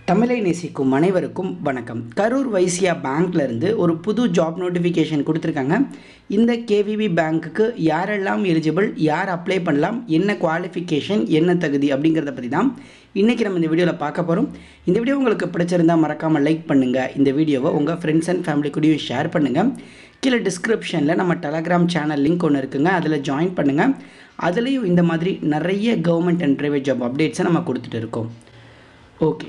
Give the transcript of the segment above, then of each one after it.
தமிழை நேசிக்கும் அனைவருக்கும் வணக்கம். கரூர் வைசியா பேங்க்லேருந்து ஒரு புது ஜாப் நோட்டிஃபிகேஷன் கொடுத்துருக்காங்க. இந்த கேவிபி பேங்க்குக்கு யாரெல்லாம் எலிஜிபிள், யார் அப்ளை பண்ணலாம், என்ன குவாலிஃபிகேஷன், என்ன தகுதி அப்படிங்கிறத பற்றி தான் இன்றைக்கி நம்ம இந்த வீடியோவில் பார்க்க போகிறோம். இந்த வீடியோ உங்களுக்கு பிடிச்சிருந்தால் மறக்காமல் லைக் பண்ணுங்கள். இந்த வீடியோவை உங்கள் ஃப்ரெண்ட்ஸ் அண்ட் ஃபேமிலி கூடயும் ஷேர் பண்ணுங்கள். கீழே டிஸ்கிரிப்ஷனில் நம்ம டெலகிராம் சேனல் லிங்க் ஒன்று இருக்குங்க, அதில் ஜாயின் பண்ணுங்கள். அதுலேயும் இந்த மாதிரி நிறைய கவர்மெண்ட் அண்ட் ப்ரைவேட் ஜாப் அப்டேட்ஸை நம்ம கொடுத்துட்டு இருக்கோம். ஓகே,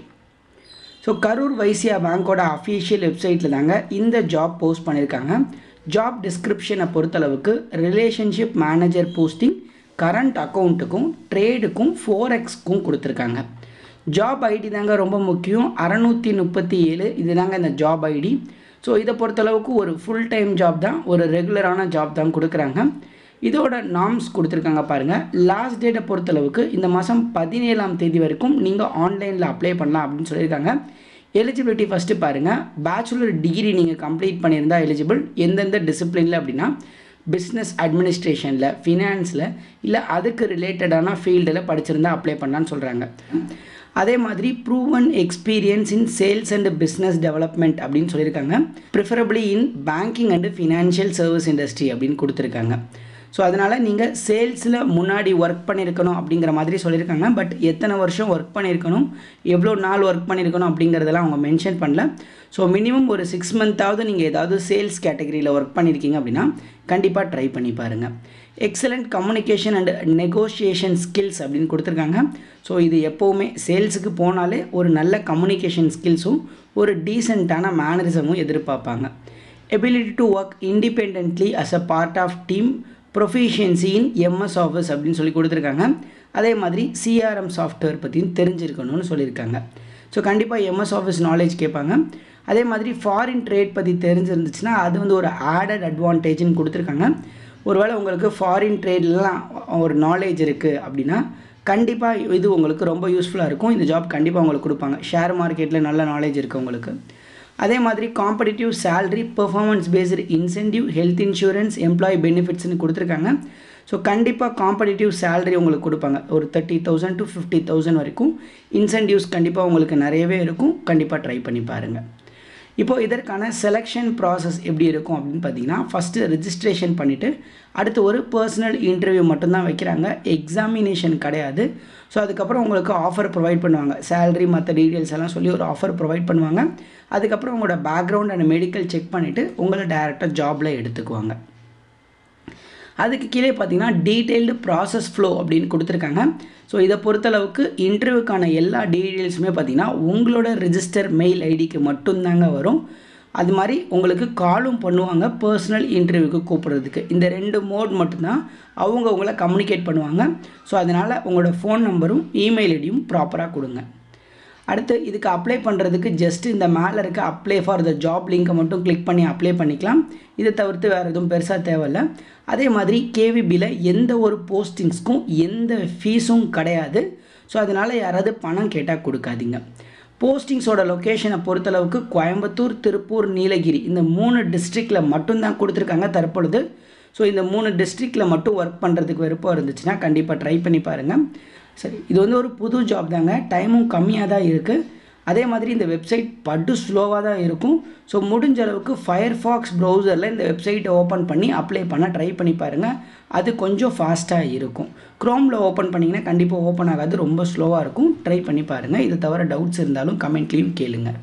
ஸோ கரூர் வைசியா பேங்க்கோட அஃபீஷியல் வெப்சைட்டில் தாங்க இந்த ஜாப் போஸ்ட் பண்ணியிருக்காங்க. ஜாப் டிஸ்கிரிப்ஷனை பொறுத்தளவுக்கு ரிலேஷன்ஷிப் மேனேஜர் போஸ்டிங் கரண்ட் அக்கௌண்ட்டுக்கும் ட்ரேடுக்கும் 4Xக்கும் கொடுத்துருக்காங்க. ஜாப் ஐடி தாங்க ரொம்ப முக்கியம். 637 இது தாங்க இந்த ஜாப் ஐடி. ஸோ இதை பொறுத்தளவுக்கு ஒரு ஃபுல் டைம் ஜாப் தான், ஒரு ரெகுலரான ஜாப் தான் கொடுக்குறாங்க. இதோட நார்ம்ஸ் கொடுத்துருக்காங்க பாருங்கள். லாஸ்ட் டேட்டை பொறுத்தளவுக்கு இந்த மாதம் 17ஆம் தேதி வரைக்கும் நீங்கள் ஆன்லைனில் அப்ளை பண்ணலாம் அப்படின்னு சொல்லியிருக்காங்க. எலிஜிபிலிட்டி ஃபஸ்ட்டு பாருங்கள். பேச்சுலர் டிகிரி நீங்கள் கம்ப்ளீட் பண்ணியிருந்தால் எலிஜிபிள். எந்தெந்த டிசிப்ளினில் அப்படின்னா பிஸ்னஸ் அட்மினிஸ்ட்ரேஷனில், ஃபினான்ஸில், இல்லை அதுக்கு ரிலேட்டடான ஃபீல்டில் படிச்சிருந்தால் அப்ளை பண்ணலான்னு சொல்கிறாங்க. அதே மாதிரி proven experience in sales and business development அப்படின்னு சொல்லியிருக்காங்க. Preferably in banking and financial service industry அப்படின்னு கொடுத்துருக்காங்க. ஸோ அதனால் நீங்கள் சேல்ஸில் முன்னாடி ஒர்க் பண்ணியிருக்கணும் அப்படிங்கிற மாதிரி சொல்லியிருக்காங்க. பட் எத்தனை வருஷம் ஒர்க் பண்ணியிருக்கணும், எவ்வளோ நாள் ஒர்க் பண்ணியிருக்கணும் அப்படிங்கிறதெல்லாம் அவங்க மென்ஷன் பண்ணல. ஸோ மினிமம் ஒரு 6 மந்த்தாவது நீங்கள் ஏதாவது சேல்ஸ் கேட்டகரியில் ஒர்க் பண்ணியிருக்கீங்க அப்படின்னா கண்டிப்பாக ட்ரை பண்ணி பாருங்கள். Excellent communication and negotiation skills அப்படின்னு கொடுத்துருக்காங்க. ஸோ இது எப்போவுமே சேல்ஸுக்கு போனாலே ஒரு நல்ல கம்யூனிகேஷன் ஸ்கில்ஸும் ஒரு டீசெண்டான மேனரிசமும் எதிர்பார்ப்பாங்க. Ability to work independently as a part of team, proficiency in MS office அப்படின்னு சொல்லி கொடுத்துருக்காங்க. அதே மாதிரி சிஆர்எம் சாஃப்ட்வேர் பற்றியும் தெரிஞ்சிருக்கணும்னு சொல்லியிருக்காங்க. ஸோ கண்டிப்பாக எம்எஸ் ஆஃபீஸ் நாலேஜ் கேட்பாங்க. அதே மாதிரி ஃபாரின் ட்ரேட் பற்றி தெரிஞ்சிருந்துச்சுன்னா அது வந்து ஒரு ஆடட் அட்வான்டேஜ்னு கொடுத்துருக்காங்க. ஒருவேளை உங்களுக்கு ஃபாரின் ட்ரேட்லாம் ஒரு நாலேஜ் இருக்குது அப்படின்னா கண்டிப்பாக இது உங்களுக்கு ரொம்ப யூஸ்ஃபுல்லாக இருக்கும். இந்த ஜாப் கண்டிப்பாக உங்களுக்கு கொடுப்பாங்க. ஷேர் மார்க்கெட்டில் நல்ல நாலேஜ் இருக்குது உங்களுக்கு. அதே மாதிரி competitive salary, performance based incentive, health insurance, employee பெனிஃபிட்ஸ்னு கொடுத்துருக்காங்க. ஸோ கண்டிப்பாக காம்படிட்டிவ் சேலரி உங்களுக்கு கொடுப்பாங்க. ஒரு 30,000 to 50,000 வரைக்கும் இன்சென்டிவ்ஸ் கண்டிப்பாக உங்களுக்கு நிறையவே இருக்கும். கண்டிப்பாக ட்ரை பண்ணி பாருங்கள். இப்போது இதற்கான செலெக்ஷன் ப்ராசஸ் எப்படி இருக்கும் அப்படின்னு பார்த்தீங்கன்னா, ஃபஸ்ட்டு ரிஜிஸ்ட்ரேஷன் பண்ணிவிட்டு அடுத்து ஒரு பர்சனல் இன்டர்வியூ மட்டும்தான் வைக்கிறாங்க. எக்ஸாமினேஷன் கிடையாது. ஸோ அதுக்கப்புறம் உங்களுக்கு ஆஃபர் ப்ரொவைட் பண்ணுவாங்க. சேலரி மற்ற டீட்டெயில்ஸ் எல்லாம் சொல்லி ஒரு ஆஃபர் ப்ரொவைட் பண்ணுவாங்க. அதுக்கப்புறம் உங்களோட பேக்ரவுண்ட் அண்ட் மெடிக்கல் செக் பண்ணிவிட்டு உங்களை டைரெக்டாக ஜாபில் எடுத்துக்குவாங்க. அதுக்கு கீழே பார்த்தீங்கன்னா டீட்டெயில்டு ப்ராசஸ் ஃப்ளோ அப்படின்னு கொடுத்துருக்காங்க. ஸோ இதை பொறுத்தளவுக்கு இன்டர்வியூக்கான எல்லா டீட்டெயில்ஸுமே பார்த்தீங்கன்னா உங்களோட ரிஜிஸ்டர் மெயில் ஐடிக்கு மட்டும்தாங்க வரும். அது மாதிரி உங்களுக்கு காலும் பண்ணுவாங்க பர்சனல் இன்டர்வியூக்கு கூப்பிட்றதுக்கு. இந்த 2 மோட் மட்டும்தான் அவங்க உங்களை கம்யூனிகேட் பண்ணுவாங்க. ஸோ அதனால் உங்களோட ஃபோன் நம்பரும் இமெயில் ஐடியும் ப்ராப்பராக கொடுங்க. அடுத்து இதுக்கு அப்ளை பண்ணுறதுக்கு ஜஸ்ட்டு இந்த மேலே இருக்க அப்ளை ஃபார் த ஜாப் லிங்கை மட்டும் கிளிக் பண்ணி அப்ளை பண்ணிக்கலாம். இதை தவிர்த்து வேறு எதுவும் பெருசாக தேவையில்லை. அதே மாதிரி கேவிபியில் எந்த ஒரு போஸ்டிங்ஸ்க்கும் எந்த ஃபீஸும் கிடையாது. ஸோ அதனால் யாராவது பணம் கேட்டால் கொடுக்காதீங்க. போஸ்டிங்ஸோட லொக்கேஷனை பொறுத்தளவுக்கு கோயம்புத்தூர், திருப்பூர், நீலகிரி இந்த 3 டிஸ்ட்ரிக்டில் மட்டும்தான் கொடுத்துருக்காங்க தற்பொழுது. ஸோ இந்த 3 டிஸ்ட்ரிக்டில் மட்டும் ஒர்க் பண்ணுறதுக்கு விருப்பம் இருந்துச்சுன்னா கண்டிப்பாக ட்ரை பண்ணி பாருங்கள். சரி, இது வந்து ஒரு புது ஜாப் தாங்க. டைமும் கம்மியாக தான் இருக்குது. அதே மாதிரி இந்த வெப்சைட் படு ஸ்லோவாக தான் இருக்கும். ஸோ முடிஞ்ச அளவுக்கு ஃபயர்ஃபாக்ஸ் ப்ரௌசரில் இந்த வெப்சைட்டை ஓப்பன் பண்ணி அப்ளை பண்ண ட்ரை பண்ணி பாருங்கள். அது கொஞ்சம் ஃபாஸ்ட்டாக இருக்கும். க்ரோமில் ஓப்பன் பண்ணிங்கன்னா கண்டிப்பாக ஓப்பன் ஆகாது, ரொம்ப ஸ்லோவாக இருக்கும். ட்ரை பண்ணி பாருங்கள். இது தவிர டவுட்ஸ் இருந்தாலும் கமெண்ட்லேயும் கேளுங்கள்.